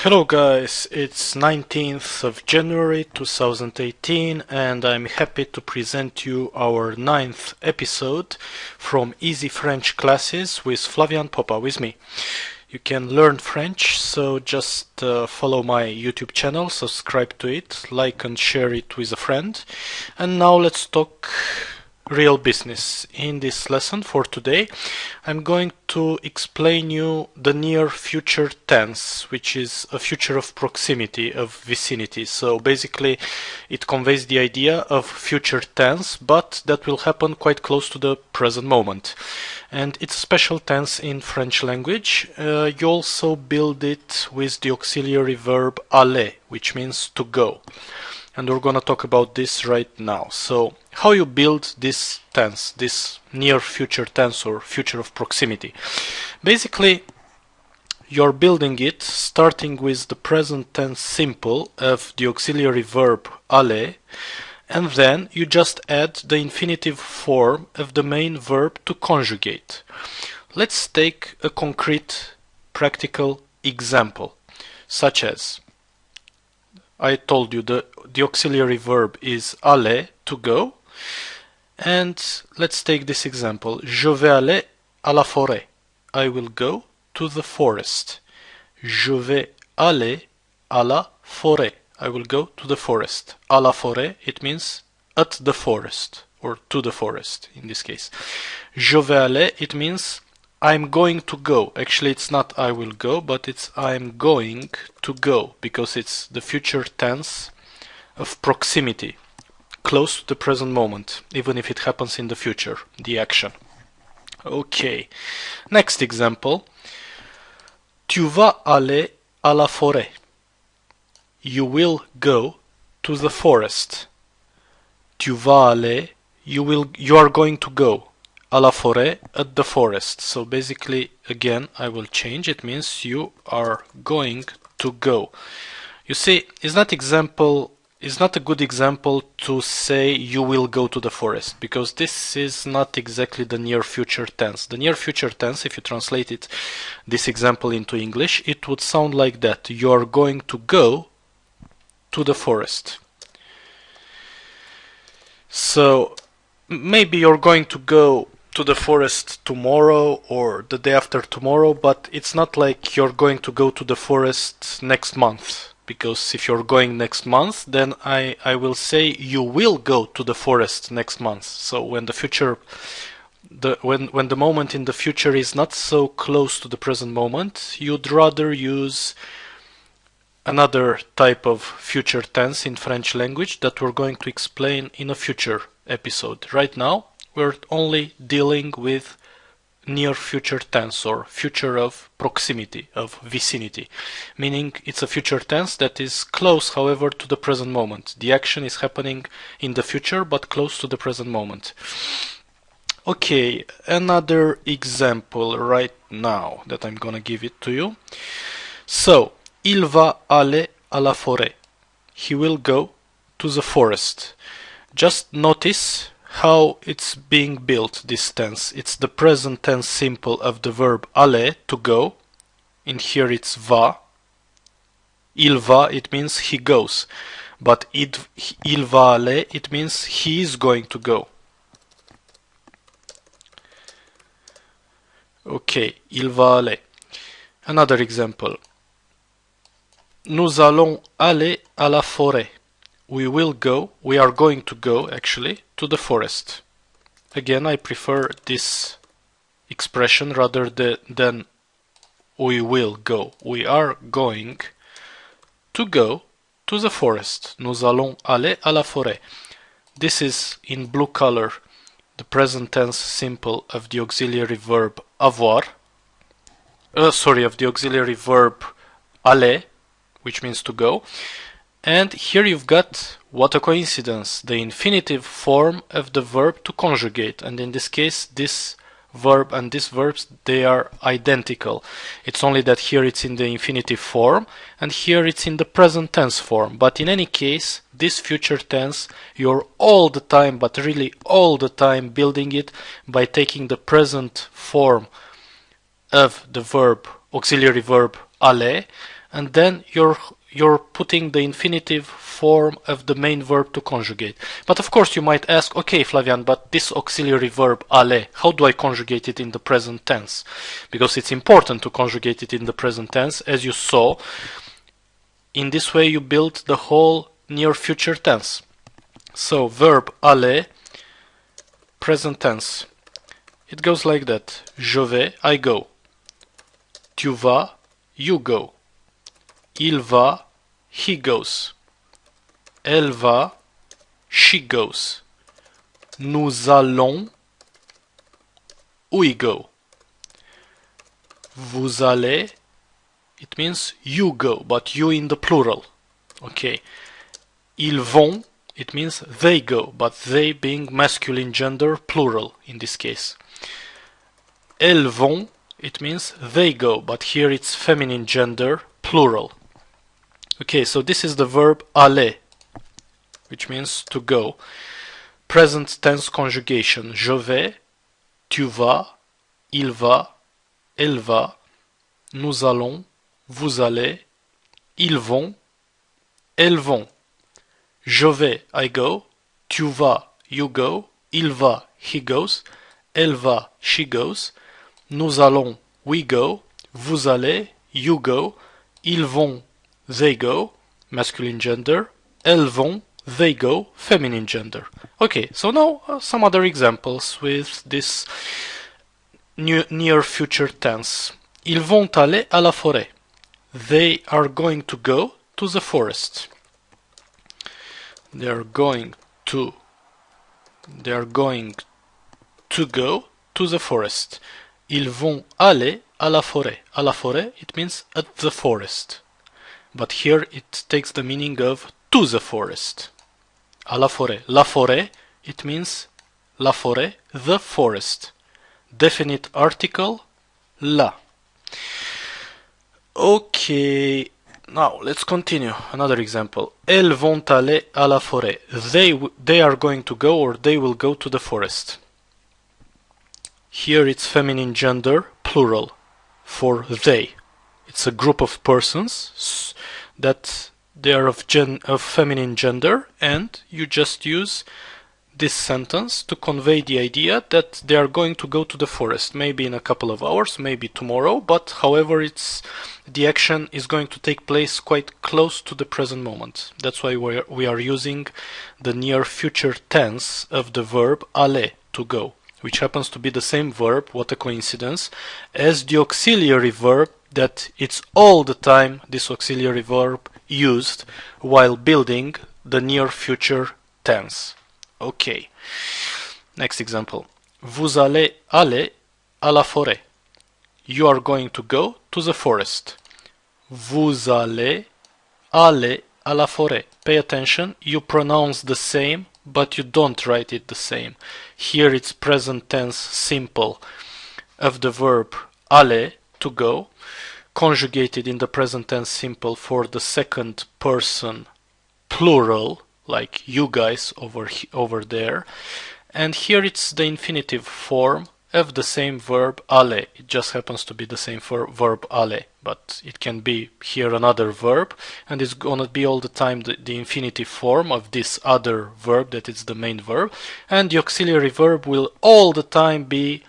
Hello guys, it's 19th of January 2018 and I'm happy to present you our 9th episode from Easy French Classes with Flavian Popa with me. You can learn French, so just follow my YouTube channel, subscribe to it, like and share it with a friend. And now let's talk real business. In this lesson for today, I'm going to explain you the near future tense, which is a future of proximity, of vicinity. So basically it conveys the idea of future tense, but that will happen quite close to the present moment. And it's a special tense in French language. You also build it with the auxiliary verb aller, which means to go. And we're going to talk about this right now. So how you build this tense, this near future tense or future of proximity. Basically, you're building it starting with the present tense simple of the auxiliary verb aller, and then you just add the infinitive form of the main verb to conjugate. Let's take a concrete practical example, such as I told you the auxiliary verb is aller, to go, and let's take this example. Je vais aller à la forêt. I will go to the forest. Je vais aller à la forêt. I will go to the forest. À la forêt, it means at the forest, or to the forest in this case. Je vais aller, it means I'm going to go. Actually, it's not I will go, but it's I'm going to go, because it's the future tense of proximity, close to the present moment, even if it happens in the future, the action. Okay, next example. Tu vas aller à la forêt. You will go to the forest. Tu vas aller, you are going to go. À la forêt, at the forest. So basically, again, I will change. It means you are going to go. You see, it's not a good example to say you will go to the forest, because this is not exactly the near future tense. The near future tense, if you translate this example into English, it would sound like that. You are going to go to the forest. So maybe you're going to go to the forest tomorrow or the day after tomorrow, but it's not like you're going to go to the forest next month, because if you're going next month, then I will say you will go to the forest next month. So when the future, when the moment in the future is not so close to the present moment, you'd rather use another type of future tense in French language that we're going to explain in a future episode. Right now, we're only dealing with near future tense, or future of proximity, of vicinity, meaning it's a future tense that is close, however, to the present moment. The action is happening in the future, but close to the present moment. Okay, another example right now that I'm gonna give it to you. So, il va aller à la forêt. He will go to the forest. Just notice how it's being built, this tense. It's the present tense simple of the verb aller, to go. In here it's va. Il va, it means he goes. But il va aller, it means he is going to go. Okay, il va aller. Another example. Nous allons aller à la forêt. We are going to go, actually, to the forest. Again, I prefer this expression rather than we will go. We are going to go to the forest. Nous allons aller à la forêt. This is in blue color, the present tense simple of the auxiliary verb avoir. Of the auxiliary verb aller, which means to go. And here you've got, what a coincidence, the infinitive form of the verb to conjugate. And in this case, this verb and these verbs, they are identical. It's only that here it's in the infinitive form and here it's in the present tense form. But in any case, this future tense, you're all the time, but really all the time, building it by taking the present form of the verb, auxiliary verb aller, and then you're putting the infinitive form of the main verb to conjugate. But of course you might ask, okay Flavian, but this auxiliary verb aller, how do I conjugate it in the present tense? Because it's important to conjugate it in the present tense, as you saw. In this way you build the whole near future tense. So verb aller, present tense. It goes like that. Je vais, I go. Tu vas, you go. Il va, he goes. Elle va, she goes. Nous allons, we go. Vous allez, it means you go, but you in the plural. Okay. Ils vont, it means they go, but they being masculine gender, plural in this case. Elles vont, it means they go, but here it's feminine gender, plural. Okay, so this is the verb aller, which means to go. Present tense conjugation. Je vais, tu vas, il va, elle va, nous allons, vous allez, ils vont, elles vont. Je vais, I go. Tu vas, you go. Il va, he goes. Elle va, she goes. Nous allons, we go. Vous allez, you go. Ils vont, they go. Masculine gender. Elles vont, they go. Feminine gender. Okay, so now some other examples with this near future tense. Ils vont aller à la forêt. They are going to go to the forest. They are going to go to the forest. Ils vont aller à la forêt. À la forêt, it means at the forest. But here it takes the meaning of to the forest. À la forêt. La forêt, it means la forêt, the forest. Definite article, la. Okay. Now, let's continue. Another example. Elles vont aller à la forêt. They are going to go, or they will go to the forest. Here it's feminine gender, plural, for they. It's a group of persons that they are of feminine gender, and you just use this sentence to convey the idea that they are going to go to the forest, maybe in a couple of hours, maybe tomorrow, but however the action is going to take place quite close to the present moment. That's why we are using the near future tense of the verb aller, to go, which happens to be the same verb, what a coincidence, as the auxiliary verb that it's all the time this auxiliary verb used while building the near future tense. Okay. Next example. Vous allez aller à la forêt. You are going to go to the forest. Vous allez aller à la forêt. Pay attention, you pronounce the same, but you don't write it the same. Here it's present tense simple of the verb aller, to go, conjugated in the present tense simple for the second person plural, like you guys over there, and here it's the infinitive form of the same verb aller. It just happens to be the same verb aller, but it can be here another verb, and it's gonna be all the time the infinitive form of this other verb that is the main verb, and the auxiliary verb will all the time be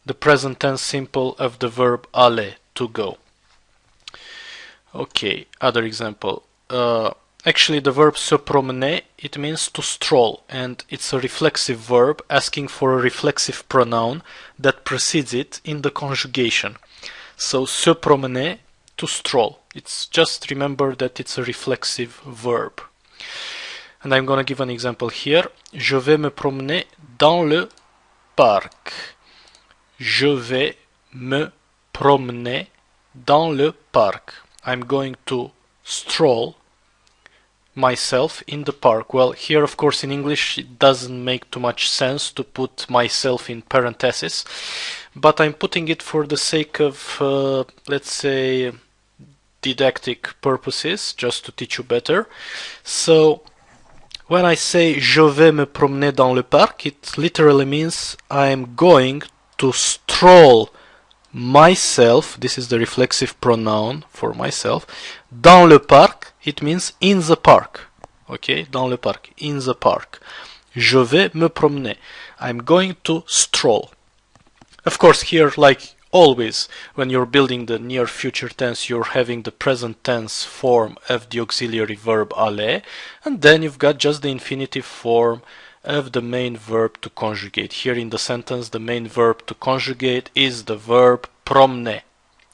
the present tense simple of the verb aller, to go. Okay, other example. Actually, the verb se promener, it means to stroll, and it's a reflexive verb asking for a reflexive pronoun that precedes it in the conjugation. So, se promener, to stroll. It's just remember that it's a reflexive verb. And I'm gonna give an example here. Je vais me promener dans le parc. Je vais me promener dans le parc. I'm going to stroll myself in the park. Well, here of course in English it doesn't make too much sense to put myself in parentheses, but I'm putting it for the sake of, let's say, didactic purposes, just to teach you better. So, when I say je vais me promener dans le parc, it literally means I'm going to stroll myself, this is the reflexive pronoun for myself. Dans le parc, it means in the park. Okay, dans le parc, in the park. Je vais me promener. I'm going to stroll. Of course, here, like always, when you're building the near future tense, you're having the present tense form of the auxiliary verb aller, and then you've got just the infinitive form of the main verb to conjugate. Here in the sentence, the main verb to conjugate is the verb promener,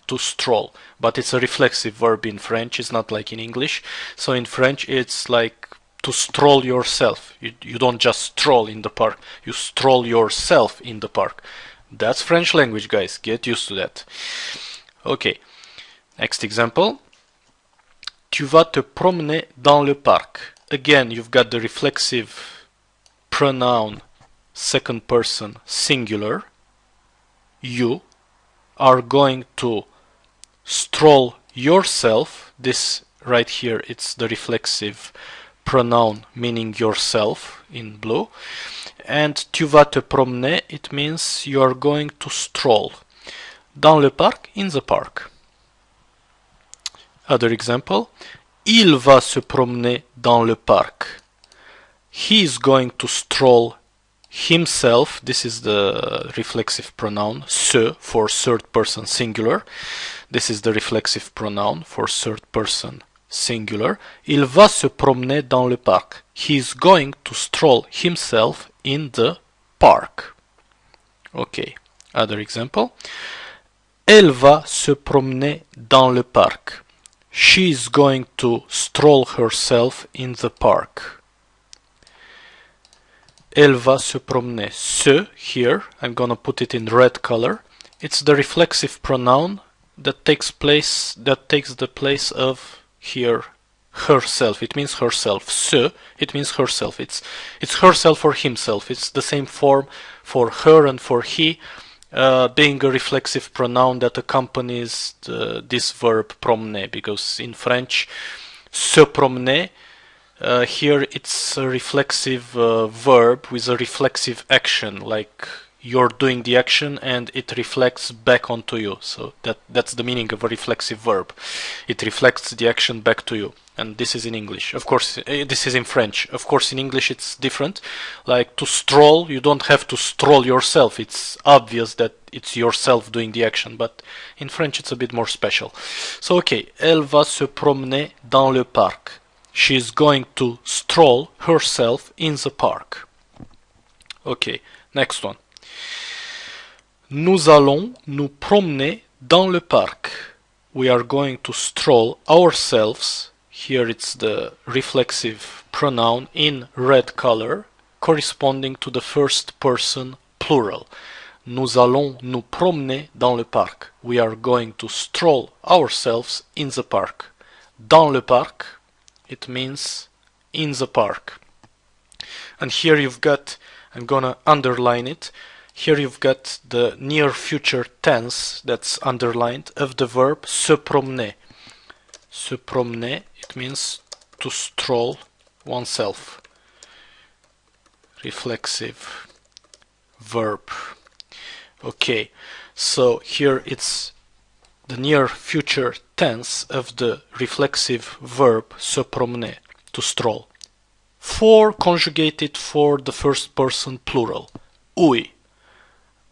to stroll. But it's a reflexive verb in French, it's not like in English. So in French, it's like to stroll yourself. You don't just stroll in the park, you stroll yourself in the park. That's French language, guys, get used to that. Okay, next example. Tu vas te promener dans le parc. Again, you've got the reflexive pronoun second person singular. You are going to stroll yourself. This right here, it's the reflexive pronoun meaning yourself in blue. And tu vas te promener, it means you are going to stroll. Dans le parc, in the park. Other example. Il va se promener dans le parc. He is going to stroll himself. This is the reflexive pronoun se for third person singular. This is the reflexive pronoun for third person singular. Il va se promener dans le parc. He is going to stroll himself in the park. Okay, other example. Elle va se promener dans le parc. She is going to stroll herself in the park. Elle va se promener. Se, here, I'm gonna put it in red color. It's the reflexive pronoun that takes the place of here herself. It means herself. Se, it means herself. It's herself or himself. It's the same form for her and for he, being a reflexive pronoun that accompanies this verb promener, because in French, se promener, here it's a reflexive verb with a reflexive action, like you're doing the action and it reflects back onto you. So that's the meaning of a reflexive verb. It reflects the action back to you. And this is in English. Of course, this is in French. Of course, in English it's different. Like to stroll, you don't have to stroll yourself. It's obvious that it's yourself doing the action. But in French it's a bit more special. So, okay. Elle va se promener dans le parc. She is going to stroll herself in the park. Okay, next one. Nous allons nous promener dans le parc. We are going to stroll ourselves. Here it's the reflexive pronoun in red color, corresponding to the first person plural. Nous allons nous promener dans le parc. We are going to stroll ourselves in the park. Dans le parc, it means in the park. And here you've got, I'm gonna underline it, here you've got the near future tense that's underlined of the verb se promener. Se promener, it means to stroll oneself. Reflexive verb. Okay, so here it's the near future tense of the reflexive verb se promener, to stroll. For conjugated for the first person plural. Oui,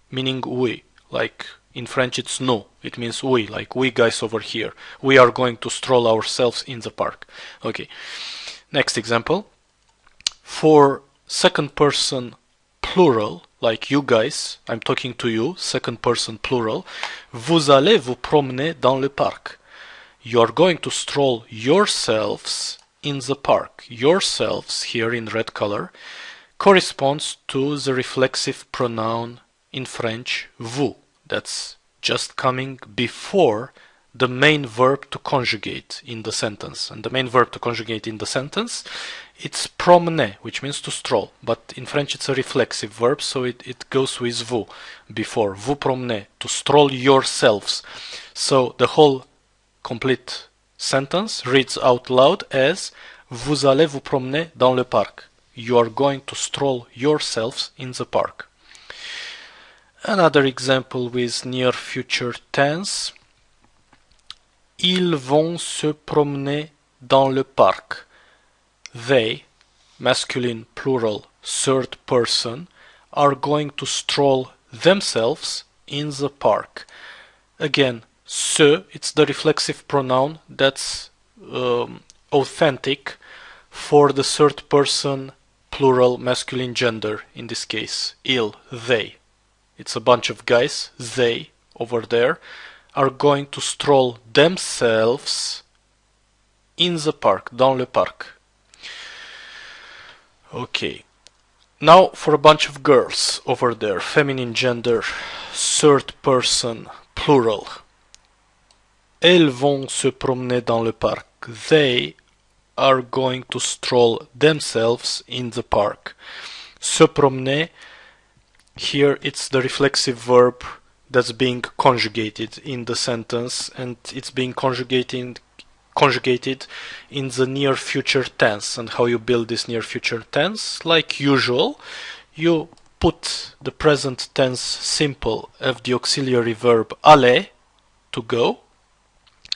meaning we, like in French it's nous, it means we, like we guys over here. We are going to stroll ourselves in the park. Okay, next example. For second person plural, like you guys, I'm talking to you, second person plural. Vous allez vous promener dans le parc. You are going to stroll yourselves in the park. Yourselves, here in red color, corresponds to the reflexive pronoun in French, vous. That's just coming before the main verb to conjugate in the sentence. And the main verb to conjugate in the sentence, it's promener, which means to stroll. But in French it's a reflexive verb, so it goes with vous before. Vous promenez, to stroll yourselves. So the whole complete sentence reads out loud as Vous allez vous promener dans le parc. You are going to stroll yourselves in the park. Another example with near future tense. Ils vont se promener dans le parc. They, masculine plural, third person, are going to stroll themselves in the park. Again, se, it's the reflexive pronoun that's authentic for the third person plural masculine gender, in this case, ils, they. It's a bunch of guys, they, over there, are going to stroll themselves in the park, dans le parc. Okay. Now for a bunch of girls over there, feminine gender, third person, plural. Elles vont se promener dans le parc. They are going to stroll themselves in the park. Se promener, here it's the reflexive verb that's being conjugated in the sentence, and it's being conjugated in the near future tense. And how you build this near future tense? Like usual, you put the present tense simple of the auxiliary verb aller, to go.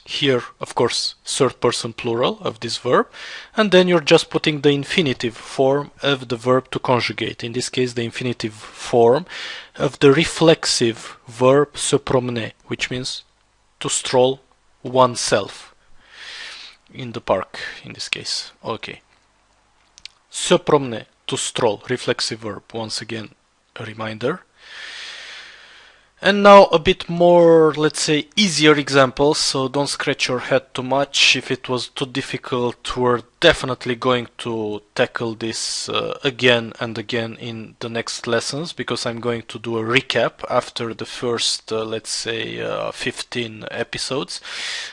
Here, of course, third person plural of this verb, and then you're just putting the infinitive form of the verb to conjugate. In this case, the infinitive form of the reflexive verb se promener, which means to stroll oneself in the park, in this case. Okay. Se promener, to stroll, reflexive verb, once again, a reminder. And now a bit more, let's say, easier examples, so don't scratch your head too much. If it was too difficult, we're definitely going to tackle this again and again in the next lessons, because I'm going to do a recap after the first, let's say, 15 episodes.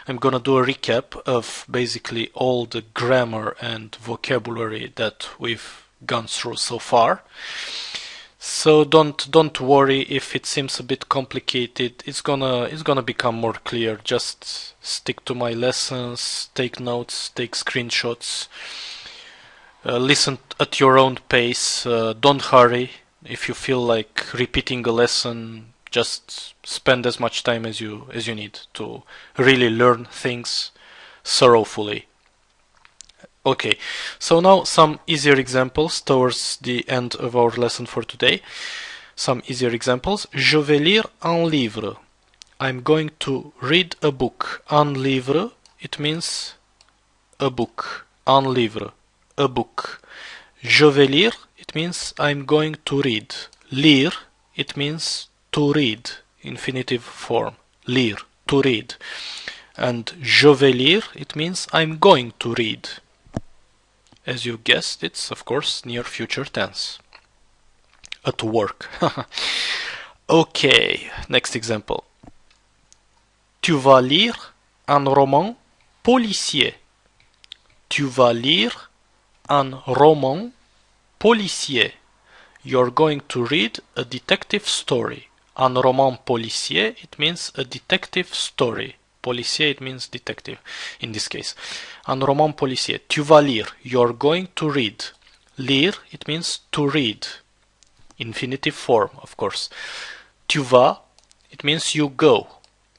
I'm gonna do a recap of basically all the grammar and vocabulary that we've gone through so far. So don't worry if it seems a bit complicated. It's gonna become more clear. Just stick to my lessons, take notes, take screenshots, listen at your own pace. Don't hurry. If you feel like repeating a lesson, just spend as much time as you need to really learn things thoroughly. Okay, so now some easier examples towards the end of our lesson for today. Some easier examples. Je vais lire un livre. I'm going to read a book. Un livre, it means a book. Un livre, a book. Je vais lire, it means I'm going to read. Lire, it means to read. Infinitive form. Lire, to read. And je vais lire, it means I'm going to read. As you guessed, it's of course near future tense. At work. Okay, next example. Tu vas lire un roman policier. Tu vas lire un roman policier. You're going to read a detective story. Un roman policier, it means a detective story. Policier, it means detective, in this case. Un roman policier. Tu vas lire. You're going to read. Lire, it means to read. Infinitive form, of course. Tu vas, it means you go.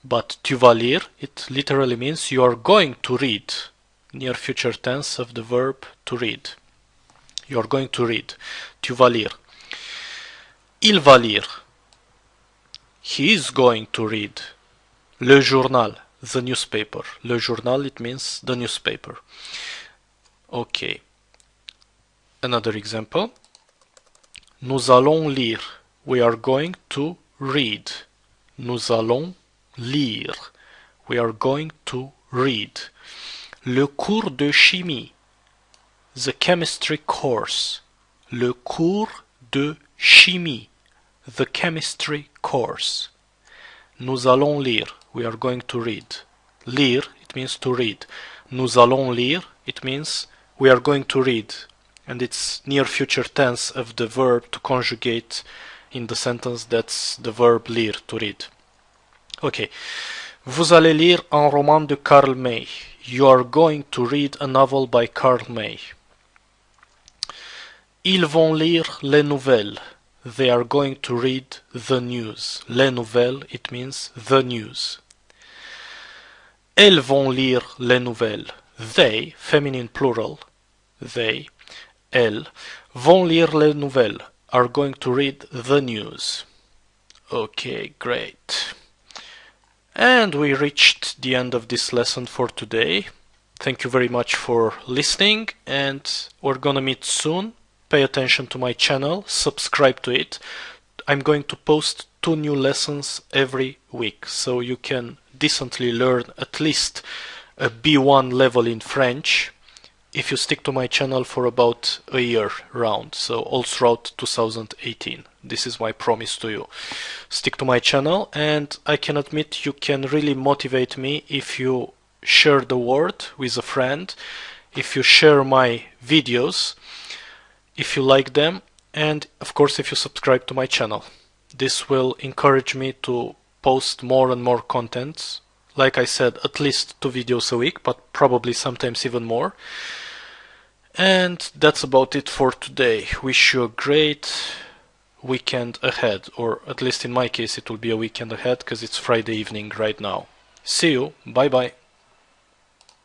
But tu vas lire, it literally means you're going to read. Near future tense of the verb to read. You're going to read. Tu vas lire. Il va lire. He is going to read. Le journal. The newspaper. Le journal, it means the newspaper. Okay. Another example. Nous allons lire. We are going to read. Nous allons lire. We are going to read. Le cours de chimie. The chemistry course. Le cours de chimie. The chemistry course. Nous allons lire. We are going to read. Lire, it means to read. Nous allons lire, it means we are going to read. And it's near future tense of the verb to conjugate in the sentence. That's the verb lire, to read. Okay. Vous allez lire un roman de Karl May. You are going to read a novel by Karl May. Ils vont lire les nouvelles. they are going to read the news. Les nouvelles, it means the news. Elles vont lire les nouvelles. They, feminine plural, they, elles, vont lire les nouvelles, are going to read the news. Okay, great. And we reached the end of this lesson for today. Thank you very much for listening, and we're gonna meet soon. Pay attention to my channel, subscribe to it. I'm going to post 2 new lessons every week, so you can decently learn at least a B1 level in French if you stick to my channel for about a year round, so all throughout 2018. This is my promise to you. Stick to my channel, and I can admit you can really motivate me if you share the word with a friend, if you share my videos, if you like them, and of course if you subscribe to my channel. This will encourage me to post more and more content. Like I said, at least 2 videos a week, but probably sometimes even more. And that's about it for today. Wish you a great weekend ahead, or at least in my case it will be a weekend ahead because it's Friday evening right now. See you, bye bye.